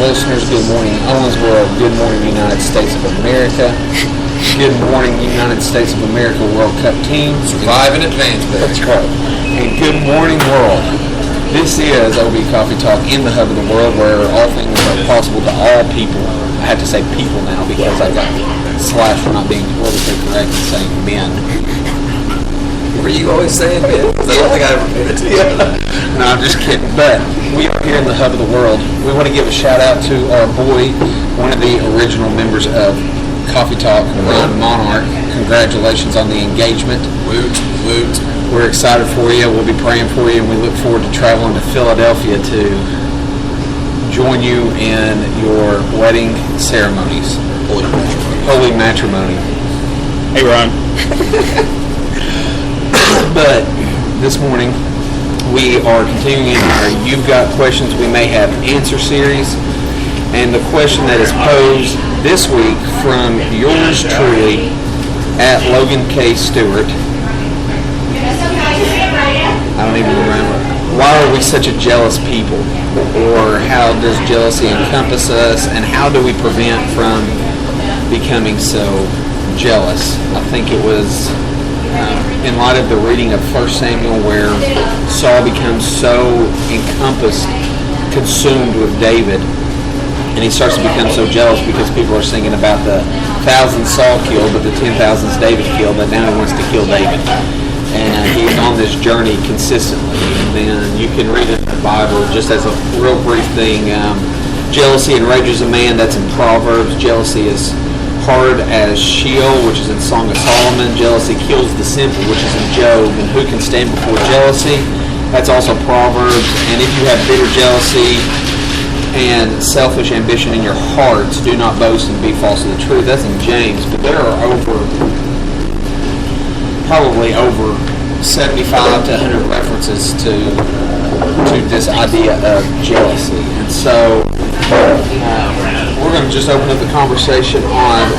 listeners. Good morning, Owensboro. Good morning, United States of America. Good morning, United States of America World Cup team. Survive in advance, baby. That's right. And good morning, world. This is OB Coffee Talk in the hub of the world, where all things are possible to all people. I have to say people now because I got slashed for not being politically correct and saying men. Were you always saying men? I don't think I ever made it to you. No, I'm just kidding. But we are here in the hub of the world. We want to give a shout out to our boy, one of the original members of Coffee Talk, Ron Monarch. Congratulations on the engagement. Woot, woot. We're excited for you. We'll be praying for you, and we look forward to traveling to Philadelphia to join you in your wedding ceremonies. Holy matrimony. Hey, Ron. But this morning, we are continuing in our You've Got Questions We May Have Answer series. And the question that is posed this week from yours truly at Logan K. Stewart. I don't even remember. Why are we such a jealous people? Or how does jealousy encompass us? And how do we prevent from becoming so jealous? I think it was in light of the reading of 1 Samuel where Saul becomes so encompassed, consumed with David, and he starts to become so jealous because people are singing about the 1,000 Saul killed, but the 10,000 David killed, but now he wants to kill David. And he's on this journey consistently. And then you can read it in the Bible just as a real brief thing. Jealousy enrages a man, that's in Proverbs. Jealousy is hard as Sheol, which is in Song of Solomon. Jealousy kills the simple, which is in Job. And who can stand before jealousy? That's also Proverbs. And if you have bitter jealousy and selfish ambition in your hearts, do not boast and be false to the truth. That's in James. But there are probably over 75 to 100 references to this idea of jealousy. And so we're going to just open up the conversation on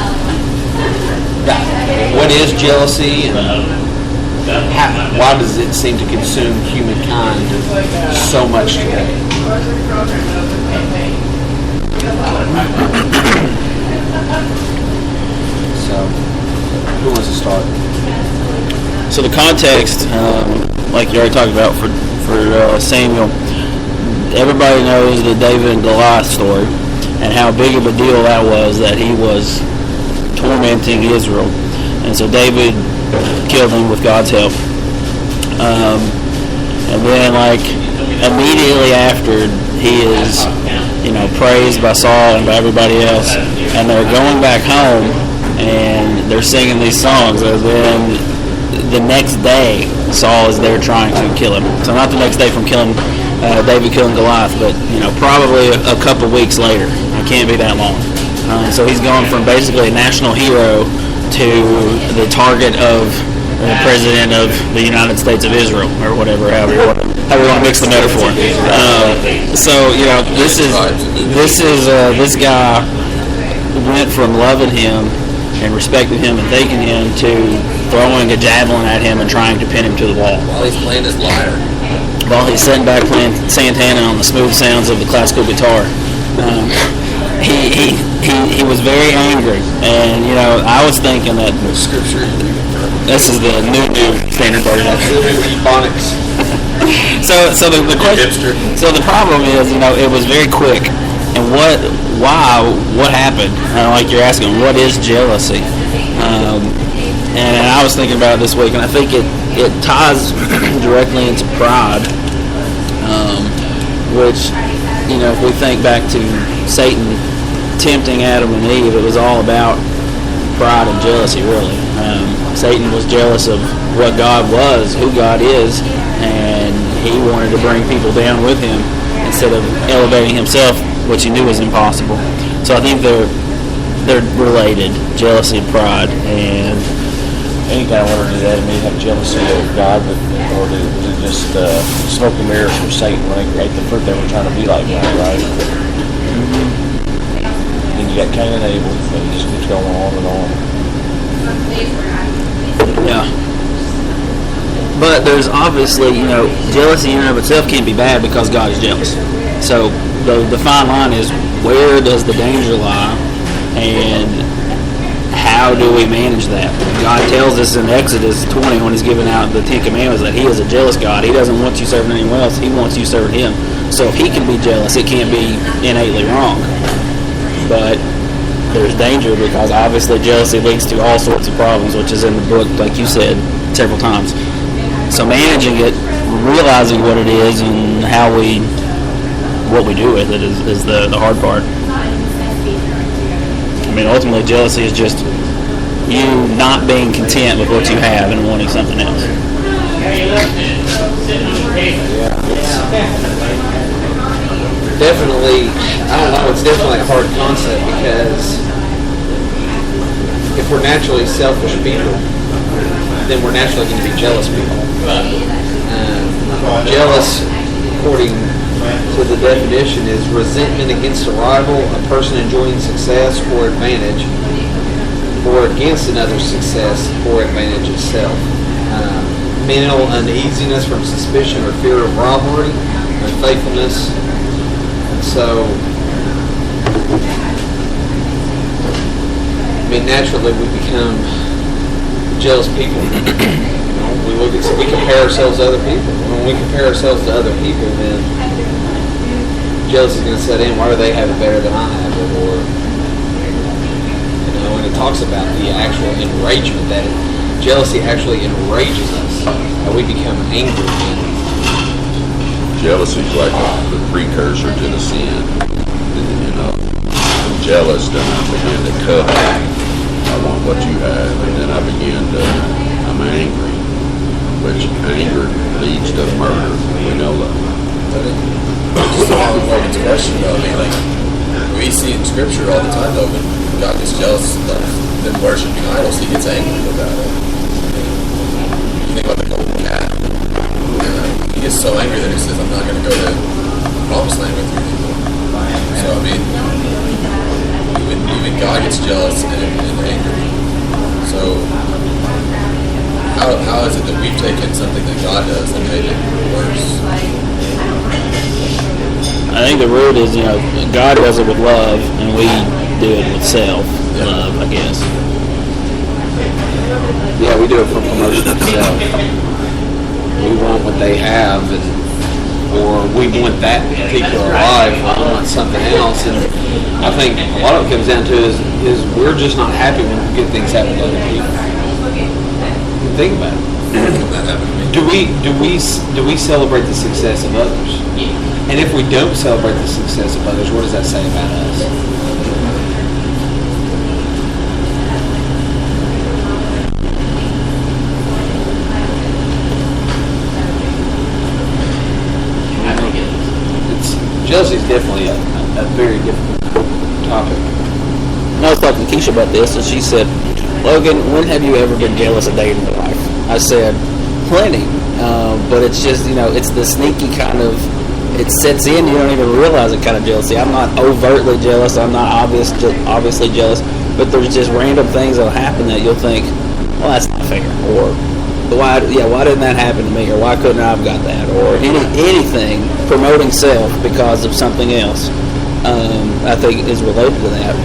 what is jealousy and why does it seem to consume humankind so much today. So, who wants to start? So the context, like you already talked about for Samuel, everybody knows the David and Goliath story and how big of a deal that was, that he was tormenting Israel. And so David killed him with God's help. And then immediately after, he is, praised by Saul and by everybody else. And they're going back home and they're singing these songs. And then the next day, Saul is there trying to kill him. So not the next day from David killing Goliath, but probably a couple weeks later. It can't be that long. So he's gone from basically a national hero to the target of the president of the United States of Israel, or whatever, however we want to mix the metaphor. This guy went from loving him and respecting him and thanking him to throwing a javelin at him and trying to pin him to the wall. While he's playing his lyre. While he's sitting back playing Santana on the smooth sounds of the classical guitar. He was very angry. And, I was thinking that Scripture. this is the new standard version. So the problem is, it was very quick. And what happened? Like you're asking, what is jealousy? And I was thinking about it this week, and I think it ties directly into pride, which, if we think back to Satan tempting Adam and Eve, it was all about pride and jealousy, really. Satan was jealous of what God was, who God is, and he wanted to bring people down with him instead of elevating himself, which he knew was impossible. So I think they're related, jealousy and pride. And any kind of want to do that, have jealousy of God, or was it just smoke and mirrors from Satan when they ate the fruit? They were trying to be like God, right? Mm-hmm. Then you got Cain and Abel, and it just keeps going on and on. Yeah. But there's obviously, jealousy in and of itself can't be bad because God is jealous. So the fine line is, where does the danger lie, and how do we manage that? God tells us in Exodus 20, when he's giving out the Ten Commandments, that he is a jealous God. He doesn't want you serving anyone else. He wants you serving him. So if he can be jealous, it can't be innately wrong. But there's danger, because obviously jealousy leads to all sorts of problems, which is in the book, like you said, several times. So managing it, realizing what it is, and what we do with it is the hard part. I mean, ultimately, jealousy is just you not being content with what you have and wanting something else. Definitely, I don't know, it's definitely a hard concept, because if we're naturally selfish people, then we're naturally going to be jealous people. Jealous, according to the definition, is resentment against a rival, a person enjoying success or advantage, or against another's success or advantage itself. Mental uneasiness from suspicion or fear of robbery, unfaithfulness. So, I mean, naturally we become jealous people. We compare ourselves to other people. When we compare ourselves to other people, then jealousy is going to set in. Why do they have it better than I have it? Or, and it talks about the actual enragement, that jealousy actually enrages us, and we become angry. Jealousy is like the precursor to the sin. I'm jealous, then I begin to covet. I want what you have, and then I'm angry, which anger leads to murder. We know that. Just along with Morgan's question, though, I mean, like, we see in Scripture all the time, though, when God gets jealous of them worshiping idols, he gets angry about it. You think about the golden calf. He gets so angry that he says, I'm not going to go to the promised land with you anymore. So, I mean, even God gets jealous and angry. So, how is it that we've taken something that God does and made it worse? I think the root is, God does it with love, and we do it with self-love, I guess. Yeah, we do it for promotion of self. We want what they have, or we want that particular life, or we want something else. And I think a lot of it comes down to is we're just not happy when good things happen to other people. Think about it. Do we celebrate the success of others? And if we don't celebrate the success of others, what does that say about us? I think jealousy is definitely a very difficult topic. I was talking to Keisha about this, and she said, Logan, when have you ever been jealous a day in your life? I said, plenty. But it's just, it's the sneaky kind of, it sets in, you don't even realize it kind of jealousy. I'm not overtly jealous, I'm not obviously jealous, but there's just random things that'll happen that you'll think, well, that's not fair. Or, why didn't that happen to me? Or why couldn't I have got that? Or anything promoting self because of something else, I think is related to that.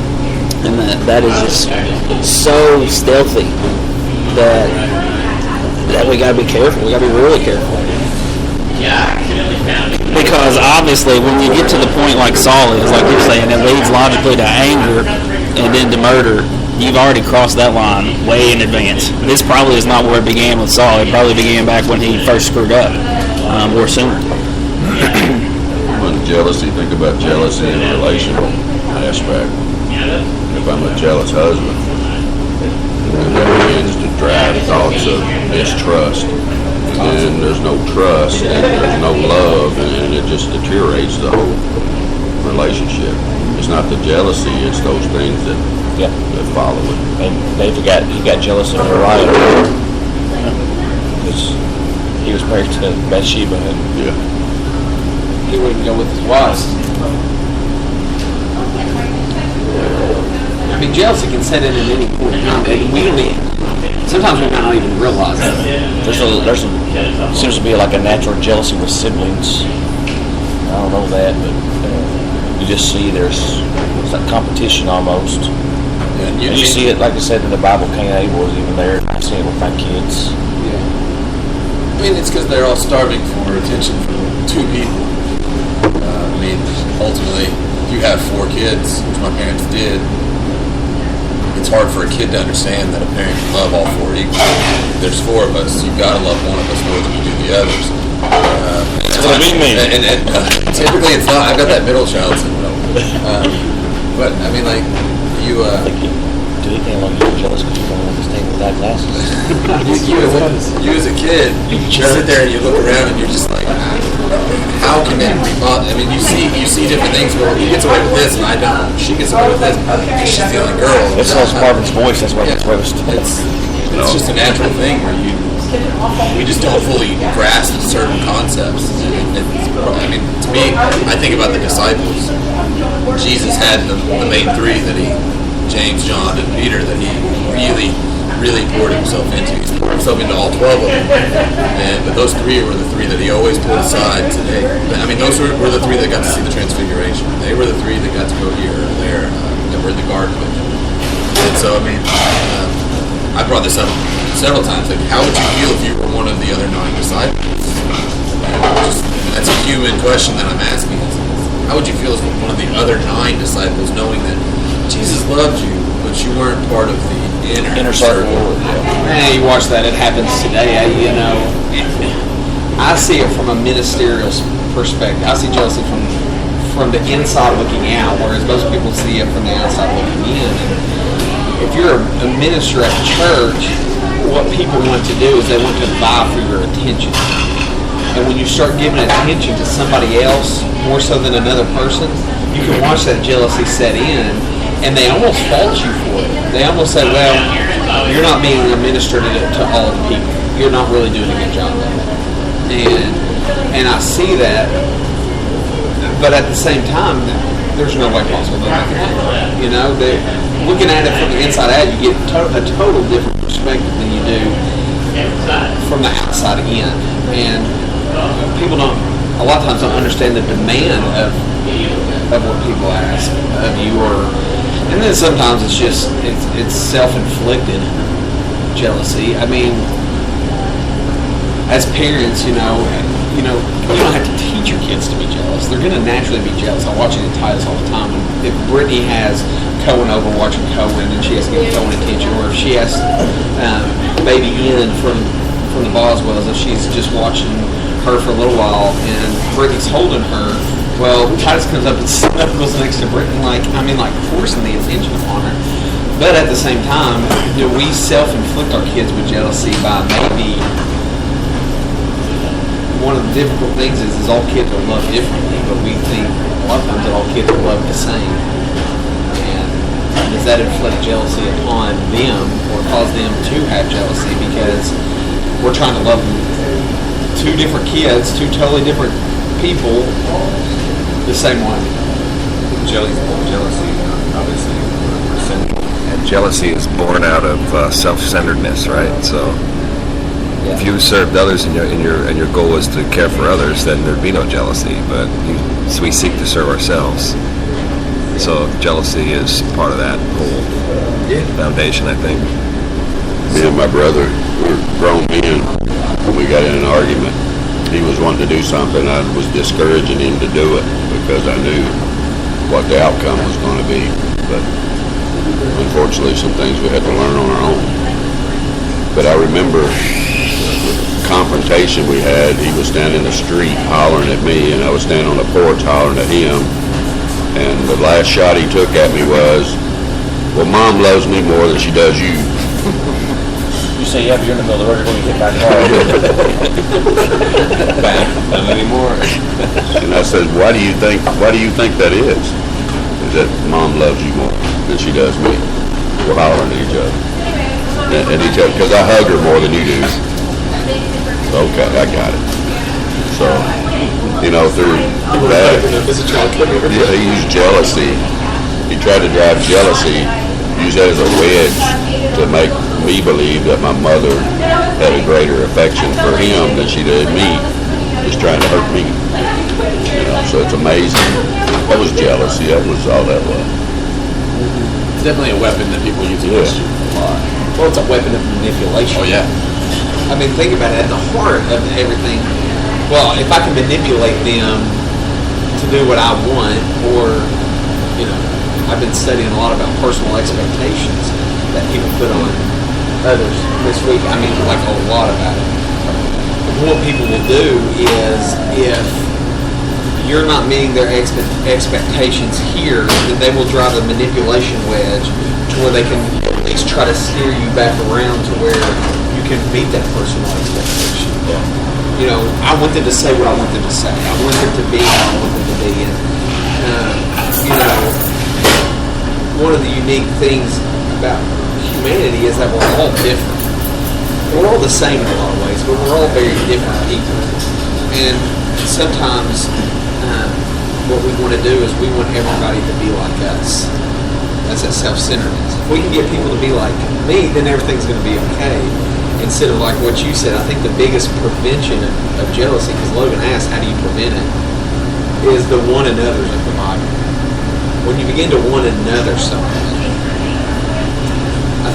And that is just so stealthy that we gotta be careful. We gotta be really careful. Because obviously, when you get to the point like Saul is, like you're saying, it leads logically to anger and then to murder. You've already crossed that line way in advance. This probably is not where it began with Saul. It probably began back when he first screwed up, or sooner. When jealousy, think about jealousy in a relational aspect. If I'm a jealous husband, and that begins to drive thoughts of mistrust, and then there's no trust, and there's no love, and it just deteriorates the whole relationship. It's not the jealousy; it's those things that follow it. And David got jealous of Uriah because he was married to Bathsheba, and He wouldn't go with his wives. I mean, jealousy can set in at any point in time, and sometimes we might not even realize it. Seems to be like a natural jealousy with siblings. I don't know that, but you just see it's like competition almost. And And you see it, like I said, in the Bible, Cain and Abel was even there. I see it with my kids. I mean, it's because they're all starving for attention from two people. I mean, ultimately, if you have 4 kids, which my parents did, it's hard for a kid to understand that a parent can love all 4 equally. There's 4 of us. You've got to love one of us more than you do the others. That's what we mean. And typically, it's not. I've got that middle child syndrome. But I mean, like you. Do you think you're jealous because you don't understand without glasses? you as a kid, you sit there and you look around and you're just like, how can that be possible? I mean, you see different things. Well, he gets away with this and I don't. She gets away with this. She's the only girl. It's lost Marvin's voice. That's why it's roast. It's just a natural thing where we just don't fully grasp certain concepts. I mean, to me, I think about the disciples. Jesus had the main 3 that James, John, and Peter, that he really poured himself into. He poured himself into all 12 of them. But those 3 were the 3 that he always put aside today. I mean, those were the 3 that got to see the transfiguration. They were the 3 that got to go here or there, that were in the garden with him. And so, I mean, I brought this up several times. Like, how would you feel if you were one of the other 9 disciples? That's a human question that I'm asking. How would you feel as one of the other 9 disciples, knowing that Jesus loved you, but you weren't part of the inner circle? Man, you watch that. It happens today. I see it from a ministerial perspective. I see jealousy from the inside looking out, whereas most people see it from the outside looking in. And if you're a minister at church, what people want to do is they want to vie for your attention. And when you start giving attention to somebody else more so than another person, you can watch that jealousy set in, and they almost fault you for it. They almost say, well, you're not being a minister to all the people. You're not really doing a good job of it. And I see that, but at the same time, there's no way possible that I can handle it. You know, looking at it from the inside out, you get a total different perspective than you do from the outside in. And people a lot of times don't understand the demand of what people ask of you, and then sometimes it's self-inflicted jealousy. I mean, as parents, you don't have to teach your kids to be jealous. They're going to naturally be jealous. I watch it in Titus all the time. If Brittany has Cohen over watching Cohen and she has to give Cohen attention, or if she has baby Ian from the Boswells, if she's just watching her for a little while and Brittany's holding her, well, Titus comes up and snuggles next to Brittany, like forcing the attention upon her. But at the same time, we self-inflict our kids with jealousy by maybe one of the difficult things is all kids are loved differently, but we think a lot of times that all kids are loved the same. And does that inflict jealousy upon them or cause them to have jealousy because we're trying to love them? 2 different kids, 2 totally different people, the same way. Jealousy, obviously, we're sinful. And jealousy is born out of self-centeredness, right? So, if you served others and your goal is to care for others, then there'd be no jealousy. But we seek to serve ourselves. So jealousy is part of that whole foundation, I think. Me and my brother, we were grown men. We got in an argument. He was wanting to do something. I was discouraging him to do it because I knew what the outcome was going to be. But unfortunately, some things we had to learn on our own. But I remember the confrontation we had. He was standing in the street hollering at me, and I was standing on the porch hollering at him. And the last shot he took at me was, well, Mom loves me more than she does you. You say, yeah, but you're in the middle of the road, you're going to get back hard. Not anymore. And I said, why do you think that is? Is that Mom loves you more than she does me? We're hollering at each other. And he said, because I hug her more than you do. Okay, I got it. So, through that, he used jealousy. He tried to drive jealousy, use that as a wedge to make me believe that my mother had a greater affection for him than she did me, just trying to hurt me. So it's amazing That was jealousy. That was all that was. It's definitely a weapon that people use against you a lot. Well, it's a weapon of manipulation. Oh yeah. I mean, think about it. At the heart of everything, well, if I can manipulate them to do what I want, or, I've been studying a lot about personal expectations that people put on others this week. I mean, like a lot about it. What people will do is, if you're not meeting their expectations here, then they will drive a manipulation wedge to where they can at least try to steer you back around to where you can meet that personal expectation. I want them to say what I want them to say. I want them to be how I want them to be. And, one of the unique things about humanity is that we're all different. We're all the same in a lot of ways, but we're all very different people. And sometimes what we want to do is we want everybody to be like us. That's that self-centeredness. If we can get people to be like me, then everything's going to be okay. Instead of like what you said, I think the biggest prevention of jealousy, because Logan asked, how do you prevent it, is the one another's of the Bible. When you begin to one another something, I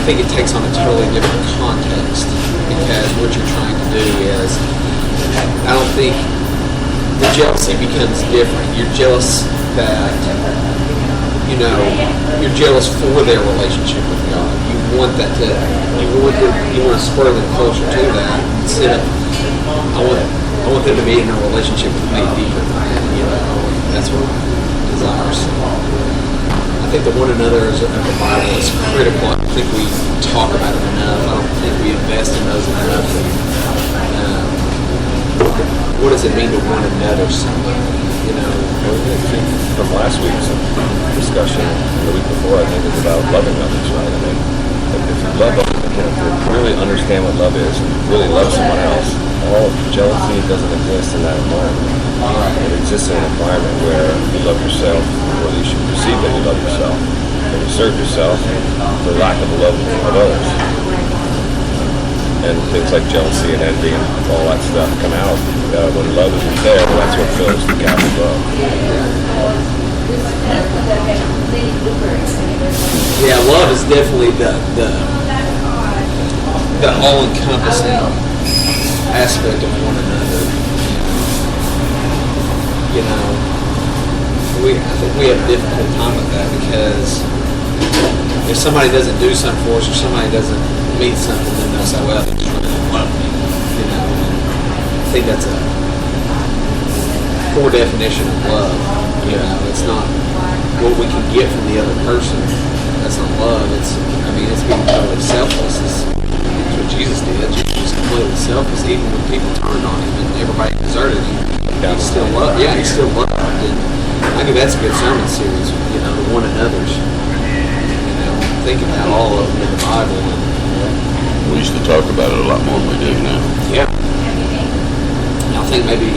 think it takes on a totally different context, because what you're trying to do is, I don't think the jealousy becomes different. You're jealous that, you're jealous for their relationship with God. You want that to, you want to spur them closer to that, instead of, I want them to be in a relationship with me deeper than that. That's what my desires. I think the one another of the Bible is critical. I don't think we talk about it enough. I don't think we invest in those enough. What does it mean to one another? From last week's discussion, the week before, I think it's about loving others, right? I mean, if you love others, if you really understand what love is, and really love someone else, all jealousy doesn't exist in that environment. It exists in an environment where you love yourself, or you should perceive that you love yourself, and you serve yourself for lack of the love of others. And things like jealousy and envy and all that stuff come out when love isn't there. That's what fills the gap of love. Yeah, love is definitely the all-encompassing aspect of one another. I think we have a difficult time with that, because if somebody doesn't do something for us, or somebody doesn't mean something, then they'll say, well, they just really don't love me. I think that's a poor definition of love. It's not what we can get from the other person. That's not love. It's being totally selfless. It's what Jesus did. Jesus was completely selfless, even when people turned on him and everybody deserted him. He still loved. Yeah, he still loved. And I think that's a good sermon series. The one another's. Think about all of them in the Bible. We used to talk about it a lot more than we do now. Yeah. I think maybe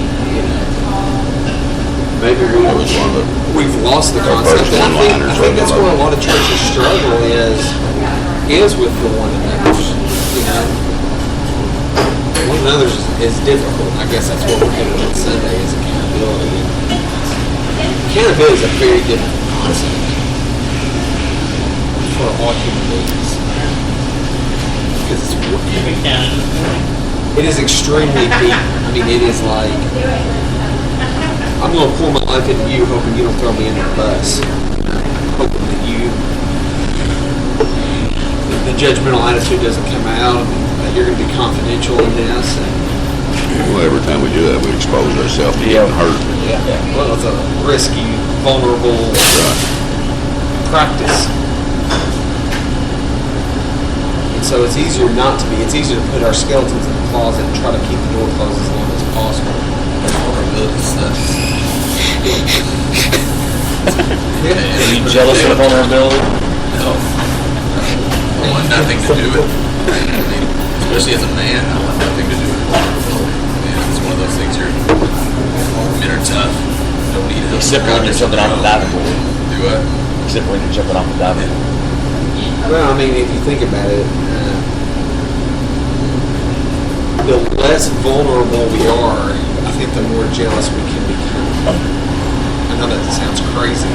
we've lost the concept. And I think that's where a lot of churches struggle is with the one another's. One another's is difficult. I guess that's what we're doing on Sunday, is accountability. Accountability is a very difficult concept for all human beings. Because it is extremely deep. It is like, I'm going to pour my life into you, hoping you don't throw me under the bus. Hoping that the judgmental attitude doesn't come out, and that you're going to be confidential in this. Well, every time we do that, we expose ourselves to getting hurt. Yeah. Well, it's a risky, vulnerable practice. So it's easier not to be. It's easier to put our skeletons in the closet and try to keep the door closed as long as possible. That's vulnerability stuff. Are you jealous of vulnerability? No. I want nothing to do with it. Especially as a man, I want nothing to do with vulnerability. It's one of those things men are tough. Don't need help. Except when you're jumping off the diving board. Do what? Except when you're jumping off the diving board. Well, if you think about it, the less vulnerable we are, I think the more jealous we can become. And know that sounds crazy,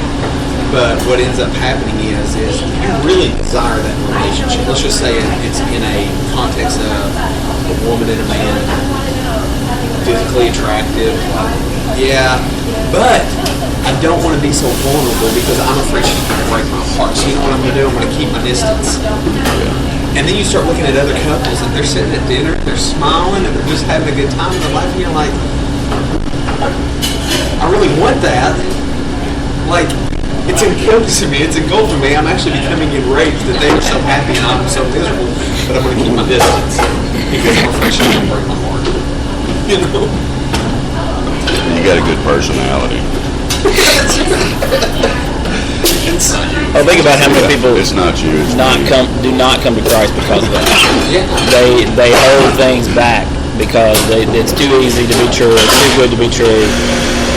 but what ends up happening is you really desire that relationship. Let's just say it's in a context of a woman and a man, physically attractive. Yeah, but I don't want to be so vulnerable because I'm afraid she's going to break my heart. So you know what I'm going to do? I'm going to keep my distance. And then you start looking at other couples and they're sitting at dinner, they're smiling, and they're just having a good time in their life, and you're like, I really want that. Like, it's encompassing me, it's engulfing me. I'm actually becoming enraged that they are so happy and I'm so miserable, but I'm going to keep my distance because I'm afraid she's going to break my heart. You know? You got a good personality. Oh, think about how many people It's not you. It's do not come to Christ because of that. Yeah. They hold things back because it's too easy to be true. It's too good to be true.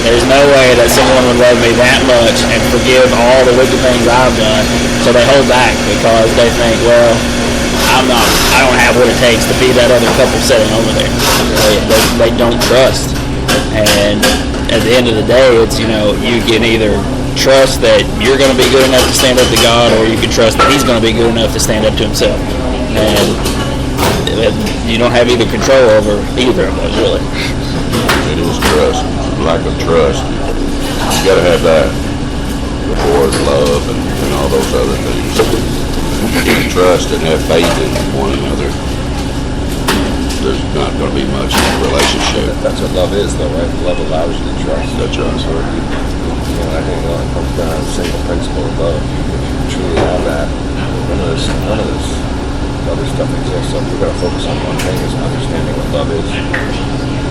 There's no way that someone would love me that much and forgive all the wicked things I've done. So they hold back because they think, well, I don't have what it takes to be that other couple sitting over there. They don't trust. And at the end of the day, it's, you can either trust that you're going to be good enough to stand up to God, or you can trust that He's going to be good enough to stand up to Himself. And you don't have either control over either of those, really. It is trust. Lack of trust. You got to have that before love and all those other things. Trust and have faith in one another. There's not going to be much in a relationship. That's what love is, though, right? Love allows you to trust. That's right. I think it comes down to the single principle of love. If you truly have that, none of this other stuff exists. So if we're going to focus on one thing, is understanding what love is.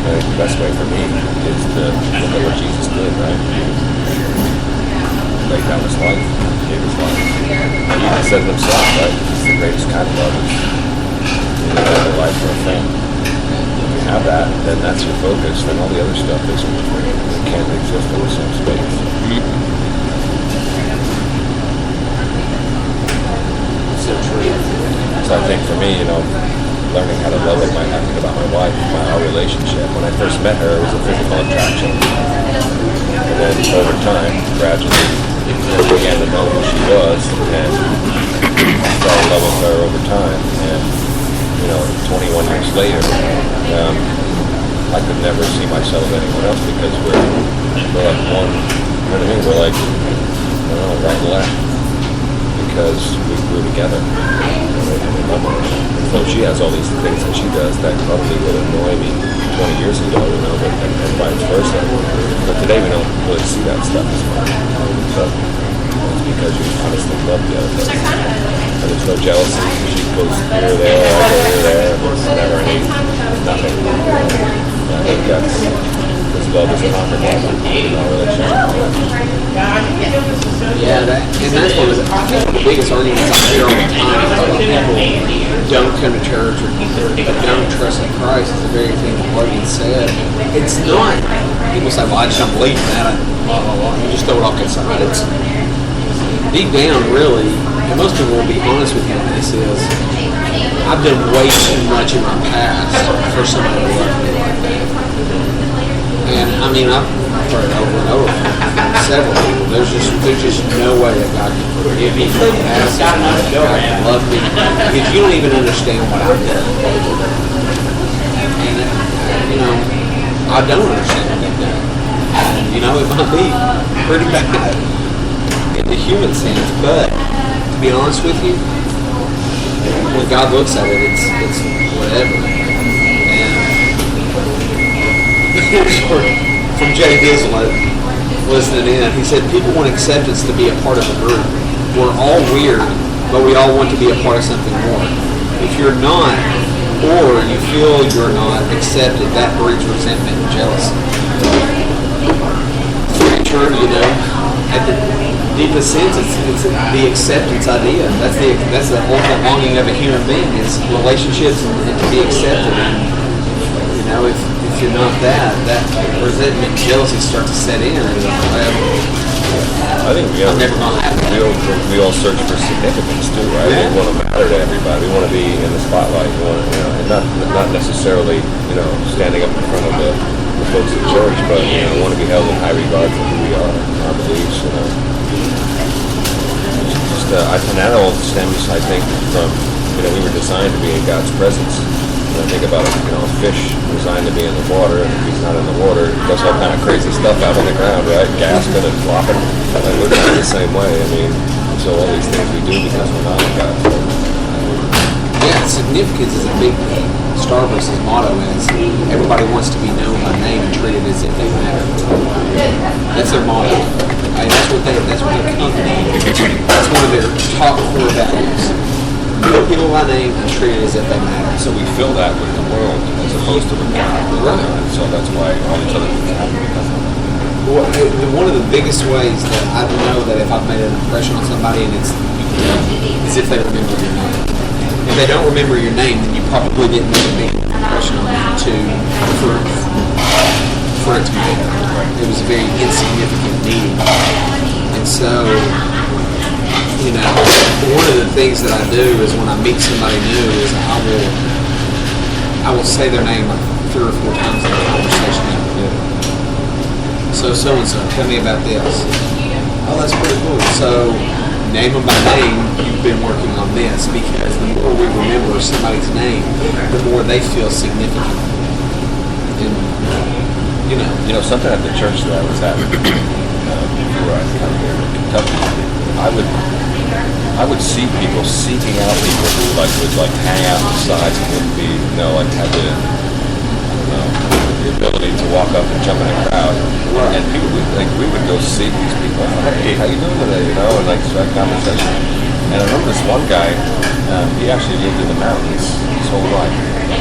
And the best way for me is to look at what Jesus did, right? Laid down his life, gave his life. And he even said it himself, right? It's the greatest kind of love is your life for a friend. If you have that, then that's your focus. Then all the other stuff is it can't exist in the same space. So true. So I think for me, learning how to love like I think about my wife, our relationship. When I first met her, it was a physical attraction. And then over time, gradually, I began to know who she was and fell in love with her over time. And 21 years later, I could never see myself with anyone else because we're like one. You know what I mean? We're like right and left because we grew together. So she has all these things that she does that probably would annoy me 20 years ago, but and vice versa. But today we don't really see that stuff as much. So it's because you honestly love the other person. And there's no jealousy. She goes here or there, I go here or there, and there's never any nothing. And I think that's because love is complicated in our relationship. Yeah, that's one of the biggest arguments I hear all the time about people don't come to church or don't trust in Christ is the very thing that Logan said. It's not, people say, well, I just don't believe in that, blah, blah, blah. You just throw it off to the side. It's deep down, really, and most people will be honest with you on this, is I've done way too much in my past for somebody to love me like that. And I mean, I've heard it over and over from several people. There's just no way that God can forgive me for the past. There's no way that God can love me because you don't even understand what I've done. And I don't understand what I've done. And, it might be pretty bad in the human sense, but to be honest with you, when God looks at it, it's whatever. From Jay Dizzle listening in, he said people want acceptance to be a part of a group. We're all weird, but we all want to be a part of something more. If you're not, or you feel you're not accepted, that breeds resentment and jealousy. True, at the deepest sense, it's the acceptance idea. That's the ultimate longing of a human being is relationships and to be accepted. And if you're not that resentment and jealousy start to set in. I think we all search for significance too, right? Yeah. We want to matter to everybody. We want to be in the spotlight. We want to, and not necessarily, standing up in front of the folks in church, but want to be held in high regard for who we are, our beliefs. And that all stems, I think, from we were designed to be in God's presence. I think about it, a fish designed to be in the water, and if he's not in the water, it does all kind of crazy stuff out on the ground, right? Gasping and flopping. And we're not the same way. So all these things we do because we're not in God. Yeah, significance is a big thing. Starbucks' motto is everybody wants to be known by name and treated as if they matter. That's their motto. That's what their company, that's one of their top core values. Know people by name and treated as if they matter. So we fill that with the world as opposed to with God. Right. So that's why all these other things happen because of that. Well, one of the biggest ways that I know that if I've made an impression on somebody and is if they remember your name. If they don't remember your name, then you probably didn't make a big impression on them for it to be there. It was a very insignificant meeting. And so, one of the things that I do is when I meet somebody new is I will say their name like 3 or 4 times in the conversation. So and so, tell me about this. Oh, that's pretty cool. So name them by name, you've been working on this, because the more we remember somebody's name, the more they feel significant. And, something at the church that I was at before I come here in Kentucky, I would see people seeking out people who would hang out the sides and wouldn't be, have the ability to walk up and jump in a crowd. Right. And people we would go see these people. Hey, how you doing today? And start conversation. And I remember this one guy, he actually lived in the mountains his whole life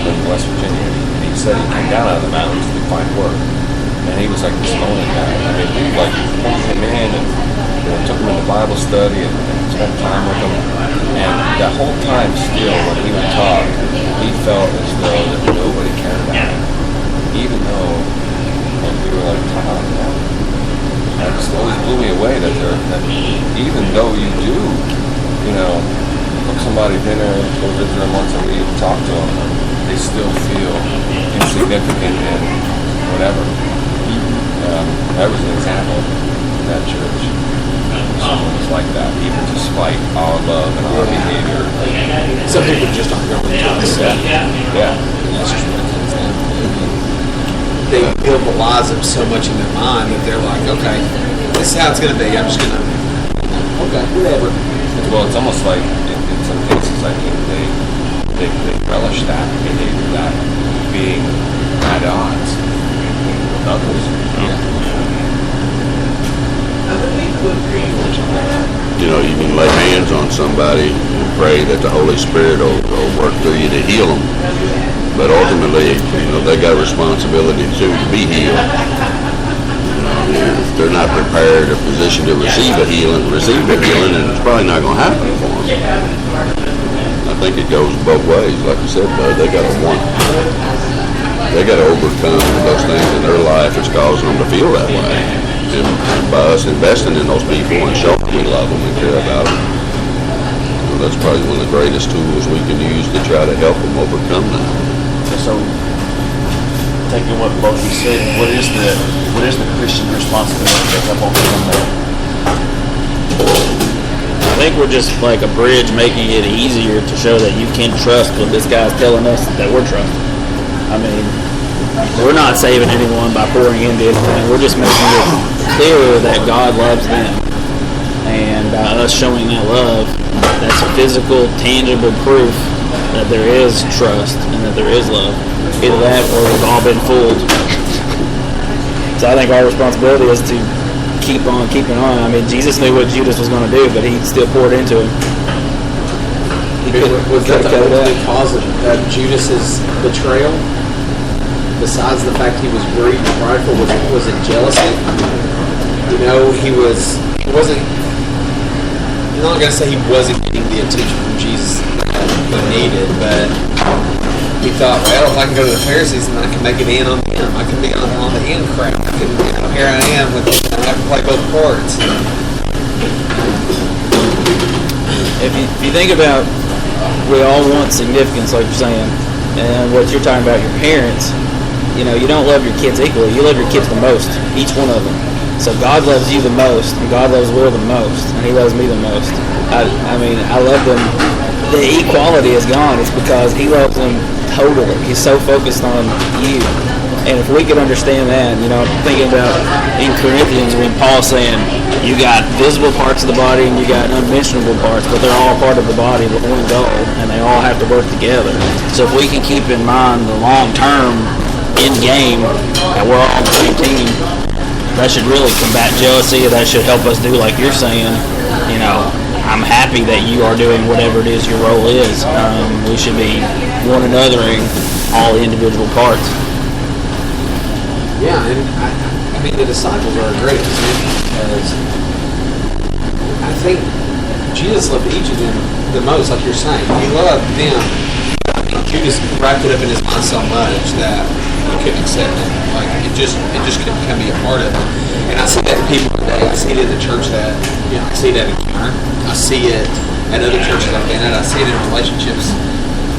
in West Virginia. And he said he came down out of the mountains to find work. And he was this lonely guy. We pulled him in and took him into Bible study and spent time with him. And that whole time still, when he would talk, he felt as though that nobody cared about him. Even though we were Tom, that just always blew me away that even though you do, cook somebody dinner, go visit them once a week, talk to them, they still feel insignificant and whatever. That was an example in that church. Someone was like that, even despite our love and our behavior. Some people just aren't going to us. Yeah. That's just what it comes down to. They build the lies up so much in their mind that they're like, okay, this is how it's going to be. I'm just going to, okay, whatever. Well, it's almost like in some cases, I think they relish that behavior, that being at odds with others. Yeah. You can lay hands on somebody and pray that the Holy Spirit will work through you to heal them. But ultimately, they got a responsibility too to be healed. If they're not prepared or positioned to receive their healing, and it's probably not going to happen for them. I think it goes both ways. Like you said, Bud, they got to overcome those things in their life that's causing them to feel that way. And by us investing in those people and showing we love them and care about them, that's probably one of the greatest tools we can use to try to help them overcome that. So, taking what both you said, what is the Christian responsibility to help overcome that? I think we're just like a bridge, making it easier to show that you can trust what this guy's telling us that we're trusting. We're not saving anyone by pouring into anything. We're just making it clear that God loves them. And by us showing that love, that's physical, tangible proof that there is trust and that there is love. Either that or we've all been fooled. So I think our responsibility is to keep on keeping on. Jesus knew what Judas was going to do, but he still poured into him. Was that the only cause of Judas's betrayal? Besides the fact he was greedy and prideful, was it jealousy? He wasn't, I'm not going to say he wasn't getting the attention from Jesus that he needed, but he thought, well, if I can go to the Pharisees and I can make it in on them, I can be on the in crowd. Here I am, I can play both parts. If you think about, we all want significance, like you're saying, and what you're talking about, your parents, you don't love your kids equally. You love your kids the most, each one of them. So God loves you the most, and God loves Will the most, and He loves me the most. I mean, I love them. The equality is gone. It's because He loves them totally. He's so focused on you. And if we could understand that, thinking about in Corinthians when Paul's saying you got visible parts of the body and you got unmentionable parts, but they're all part of the body with one goal, and they all have to work together. So if we can keep in mind the long-term end game, that we're all on the same team, that should really combat jealousy. That should help us do like you're saying, I'm happy that you are doing whatever it is your role is. We should be one anothering all the individual parts. Yeah, and I mean the disciples are a great example because I think Jesus loved each of them the most, like you're saying. He loved them. Judas wrapped it up in his mind so much that he couldn't accept it. Like it just couldn't become a part of it. And I see that in people today. I see it in the church that I see that in Counter. I see it at other churches I've been at. I see it in relationships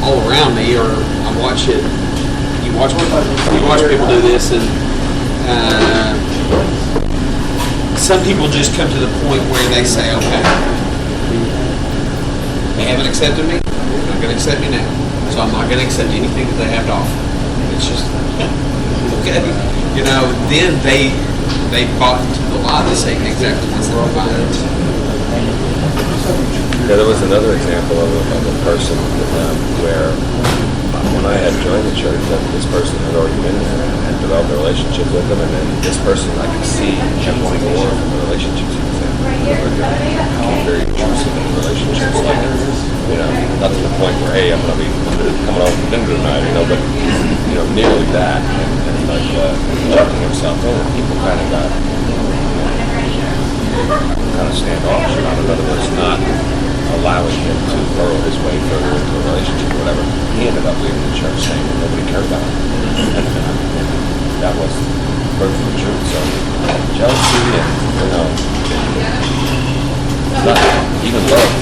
all around me, or I watch it. You watch people do this, and some people just come to the point where they say, okay, they haven't accepted me, they're not going to accept me now, so I'm not going to accept anything that they have to offer. It's just, okay. Then they bought into the lie. They say exactly what's the behind it. Yeah, there was another example of a person where when I had joined the church, this person had already been there and had developed a relationship with them, and then this person I could see kept wanting more from the relationships he was in. Became very intrusive in relationships, like, not to the point where, hey, I'm going to be coming over for dinner tonight, but, nearly that, and like, jumping himself in, and people kind of got, standoffish about it. In other words, not allowing him to burrow his way further into a relationship or whatever. He ended up leaving the church saying that nobody cared about him. And that was birth of the truth. So jealousy and, even love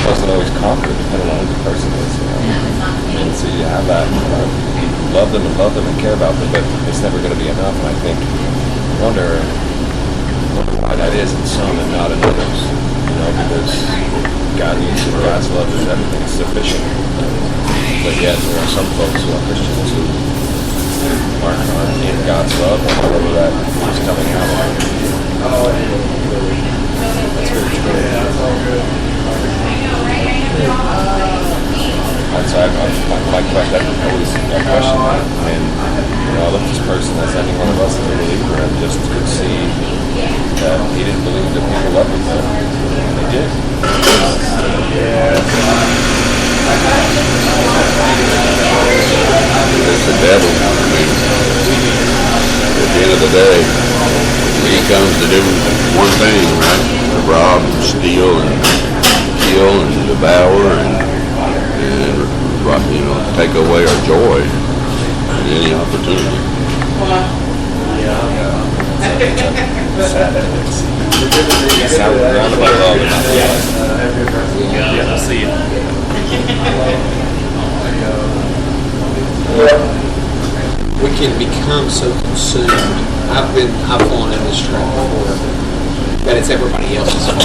wasn't always conquered depending on who the person is, And so you have that, you love them and care about them, but it's never going to be enough. And I think, wonder why that is in some and not in others, because God's love is everything, is sufficient. But yet there are some folks who are Christians who aren't in God's love, or however that is coming out. That's very true. And so my question, that was a question, and I looked at this person as any one of us as a believer and just could see that he didn't believe that people loved him, and they did. It's the devil. I mean, at the end of the day, he comes to do one thing, right? To rob, steal, and kill, and devour, and take away our joy at any opportunity. We can become so consumed. I've fallen in this trap before, that it's everybody else's fault.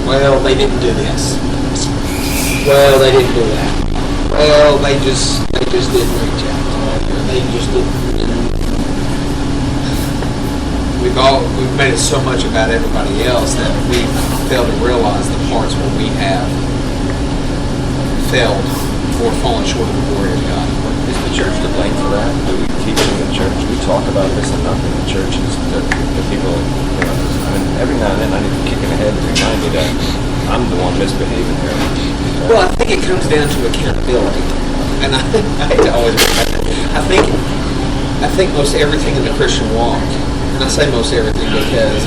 Well, they didn't do this. Well, they didn't do that. Well, they just didn't reach out. They just didn't. We've made it so much about everybody else that we fail to realize the parts where we have failed or fallen short of the glory of God. Is the church to blame for that? Do we teach in the church? We talk about this enough in the churches that the people, every now and then I need to kick in the head and remind me that I'm the one misbehaving here. Well, I think it comes down to accountability, and I hate to always bring that up. I think most everything in the Christian walk, and I say most everything because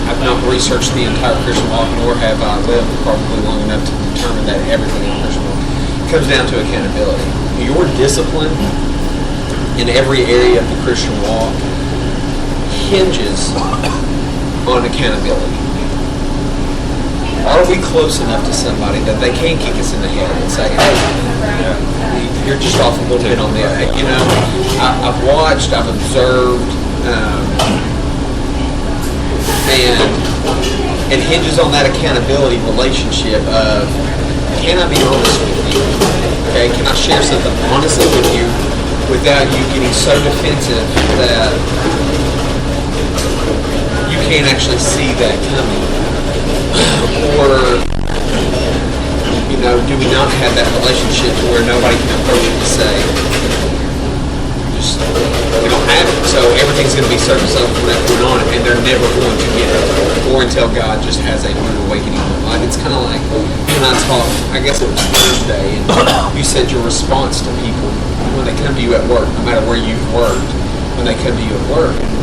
I've not researched the entire Christian walk, nor have I lived probably long enough to determine that everything in the Christian walk comes down to accountability. Your discipline in every area of the Christian walk hinges on accountability. are we close enough to somebody that they can kick us in the head and say, hey, you're just off a little bit on there. You know, I've watched, I've observed, and it hinges on that accountability relationship of, can I be honest with you? Okay, can I share something honestly with you without you getting so defensive that you can't actually see that coming? Or, you know, do we not have that relationship where nobody can approach it and say, we don't have it, so everything's going to be surface level from that point on, and they're never going to get it, or until God just has a rude awakening in their life. It's kind of like when I talked, I guess it was Thursday, and you said your response to people when they come to you at work, no matter where you've worked, when they come to you at work, and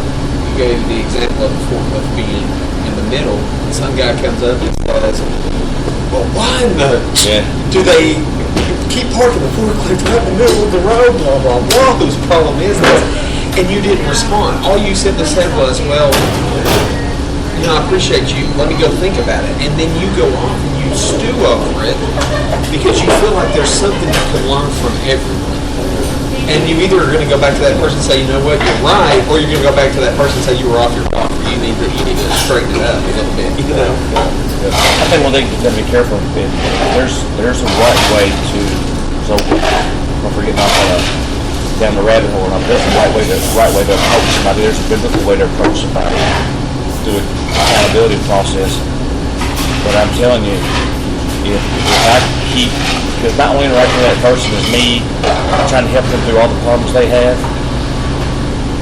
you gave the example of the forklift being in the middle, and some guy comes up and says, well, why in the do they keep parking the forklift right in the middle of the road, blah, blah, blah, whose problem is this? And you didn't respond. All you simply said was, well, you know, I appreciate you. Let me go think about it. And then you go off and you stew over it because you feel like there's something you can learn from everyone. And you either are going to go back to that person and say, you know what, you're right, or you're going to go back to that person and say you were off your rocker. You need to straighten it up a little bit. You know? I think one thing you got to be careful with, there's a right way to, so don't forget not down the rabbit hole, there's a right way to approach somebody, there's a biblical way to approach somebody through an accountability process. But I'm telling you, if I keep, because not only interacting with that person is me trying to help them through all the problems they have,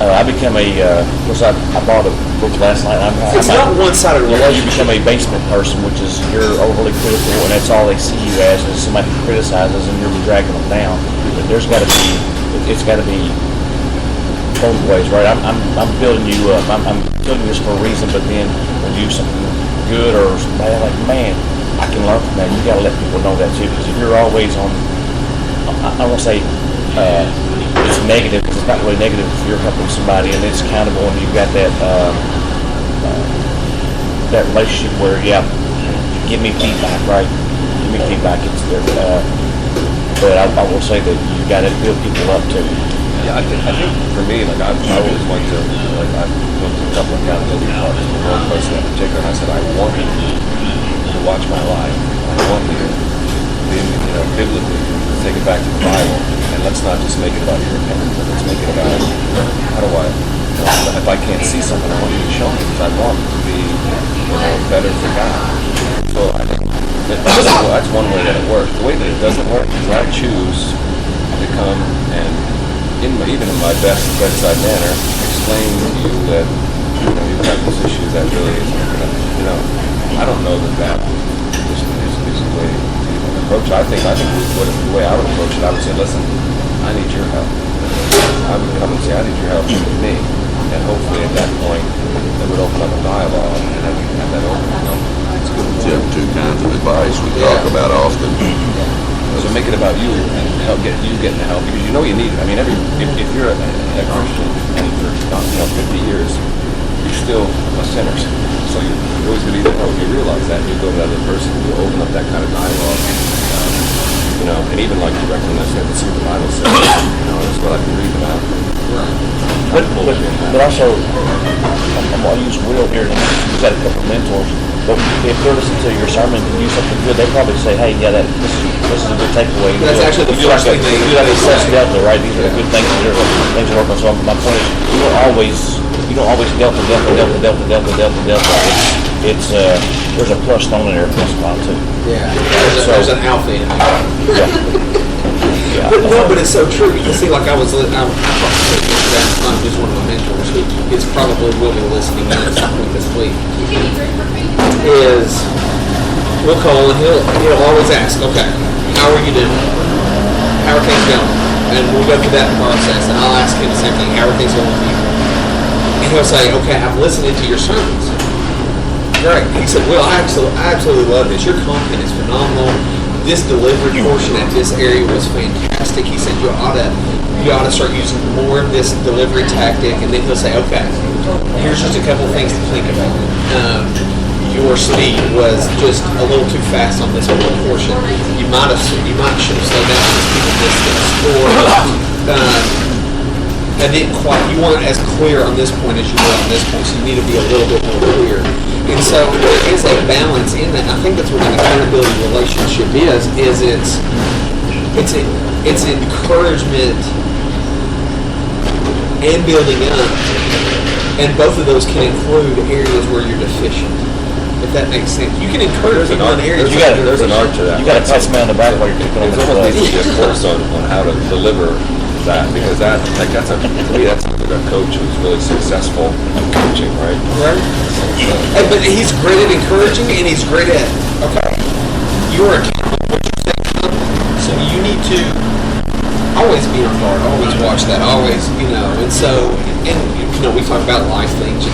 I become of course I bought a book last night. It's not one-sided relationship. You become a basement person, which is you're overly critical, and that's all they see you as is somebody who criticizes, and you're dragging them down. But it's got to be both ways, right? I'm building you up. I'm building this for a reason, but then when you do something good or bad, like, man, I can learn from that. You got to let people know that too, because if you're always on, I won't say it's negative, because it's not really negative if you're helping somebody and it's accountable and you've got that that relationship where, give me feedback, right? Give me feedback. It's there. But I will say that you got to build people up too. Yeah, I think for me, like I always went to, like I went to a couple of accountability parties. One person in particular, and I said, I want you to watch my life. I want you to, biblically, take it back to the Bible, and let's not just make it about your opinion, but let's make it about how do I, if I can't see something, I want you to show me, because I want to be better for God. So I think that's one way that it works. The way that it doesn't work is I choose to come and, even in my best bedside manner, explain to you that you've got this issue that really isn't, I don't know that is the way to approach it. I think the way I would approach it, I would say, listen, I need your help. I would come and say, I need your help with me. And hopefully at that point, it would open up a dialogue, and then we can have that open. It's good. You have two kinds of advice we talk about often. So make it about you and getting the help, because you need it. I mean, if you're a Christian and for 50 years, you're still a sinner. So you're always going to need help. You realize that, you go to that other person, you open up that kind of dialogue, and even like directly, that's what the Bible says. That's what I've been reading about. But also, I'm going to use Will here, and he's got a couple of mentors. But if they're listening to your sermon and do something good, they probably say, "Hey, this is a good takeaway." That's actually the first thing they do. Like assessment, right? These are good things. Things to work on. So my point is, you don't always delta. It's there's a plus thrown in there once in a while too. Yeah, there's an alpha in there. Yeah. But it's so true. You see, like I talked to that who's one of my mentors, who is probably will be listening in at some point this week. Is we'll call and he'll always ask, okay, how are you doing? How are things going? And we'll go through that process, and I'll ask him the same thing, how are things going with you? And he'll say, okay, I've listened to your sermons. Great. He said, well, I absolutely love this. Your content is phenomenal. This delivery portion at this area was fantastic. He said you ought to start using more of this delivery tactic. And then he'll say, okay, here's just a couple of things to think about. your speed was just a little too fast on this one portion. You should have slowed down this people distance, or I didn't quite. You weren't as clear on this point as you were on this point, so you need to be a little bit more clear. And so there is a balance in that. I think that's what an accountability relationship is. It's encouragement and building up, and both of those can include areas where you're deficient. If that makes sense, you can encourage in one area. There's an art to that. You got to pat me on the back while you're kicking on There's the almost foot. needs to be a course on how to deliver that, because to me that's a coach who's really successful in coaching, right? Right. But he's great at encouraging, and he's great at you're accountable for what you're saying. So you need to always be on guard, always watch that, always, and so, we talk about life things,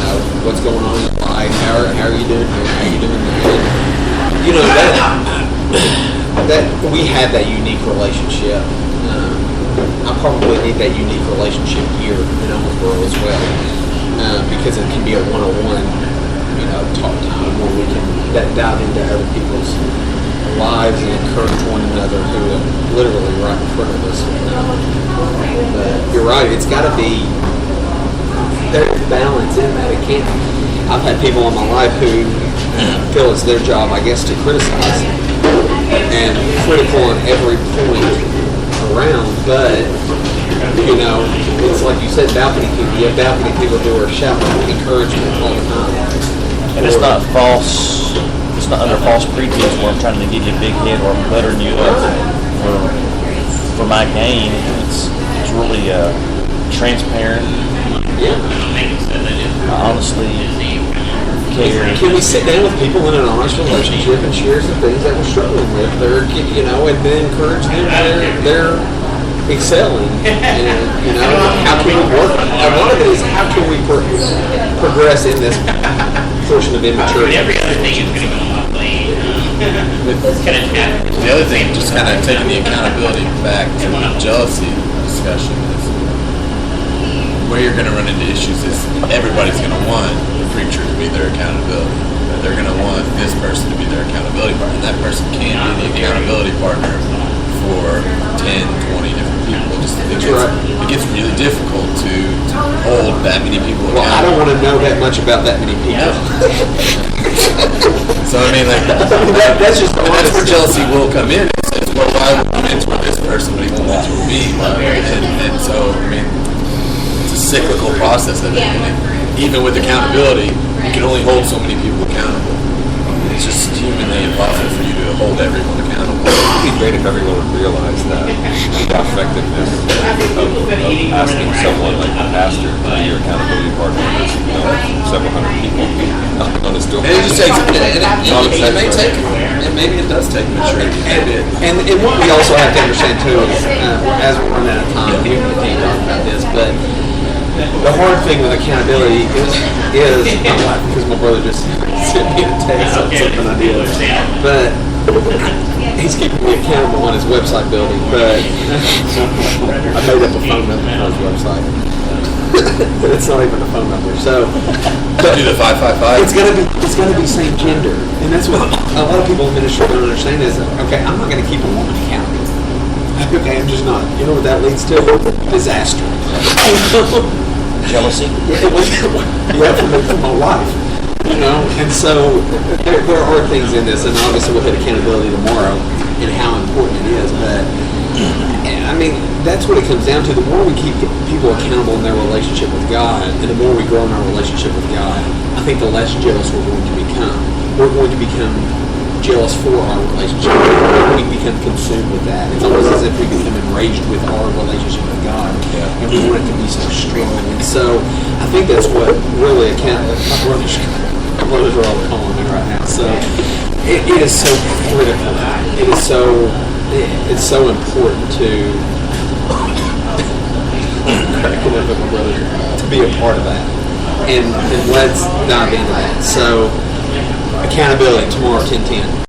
what's going on in your life, how are you doing here, how are you doing there, that we have that unique relationship. I probably need that unique relationship here in Owensboro as well, because it can be a one-on-one, talk time where we can dive into other people's lives and encourage one another who are literally right in front of us. But you're right, it's got to be, there's balance in that. It can't. I've had people in my life who feel it's their job, I guess, to criticize and critical on every point around, but it's like you said, balcony people. You have balcony people who are shouting encouragement all the time. And it's not false. It's not under false pretense where I'm trying to give you a big head or I'm buttering you up for my gain. It's really transparent. Yeah. I honestly care. Can we sit down with people in an honest relationship and share some things that we're struggling with, and then encourage them where they're excelling, and how can we work? A lot of it is how can we progress in this portion of immaturity. Every other thing is going to go off The other thing, just kind of taking the accountability back to the jealousy discussion, is where you're going to run into issues is everybody's going to want the preacher to be their accountability. They're going to want this person to be their accountability partner, and that person can't be the accountability partner for 10, 20 different people. It gets really difficult to hold that many people accountable. Well, I don't want to know that much about that many people. So I mean, that's where jealousy will come in. It's well, why would he mentor this person, but he won't mentor me? And so I mean, it's a cyclical process of it. And even with accountability, you can only hold so many people accountable. It's just humanly impossible for you to hold everyone accountable. It'd be great if everyone would realize that the effectiveness of asking someone like a pastor to be your accountability partner is several hundred people on his door. And it just takes, and maybe it does take maturity. And what we also have to understand too is, as we're running out of time, we can't talk about this, but the hard thing with accountability is because my brother just sent me a text on something I did, but he's keeping me accountable on his website building, but I made up a phone number for his website. But it's not even a phone number, so Do the 555. it's gonna be same gender, and that's what a lot of people in ministry don't understand is, okay, I'm not gonna keep a woman accountable. Okay, I'm just not. You know what that leads to? Disaster. Jealousy? Yeah, from my wife. And so there are things in this, and obviously we'll hit accountability tomorrow and how important it is, but I mean, that's what it comes down to. The more we keep people accountable in their relationship with God, and the more we grow in our relationship with God, I think the less jealous we're going to become. We're going to become jealous for our relationship. We become consumed with that. It's almost as if we become enraged with our relationship with God, and we want it to be so strong. And so I think that's what really my brothers are all calling me right now. So it is so critical. It's so important to be a part of that. And let's dive into that. So accountability tomorrow, 10:10.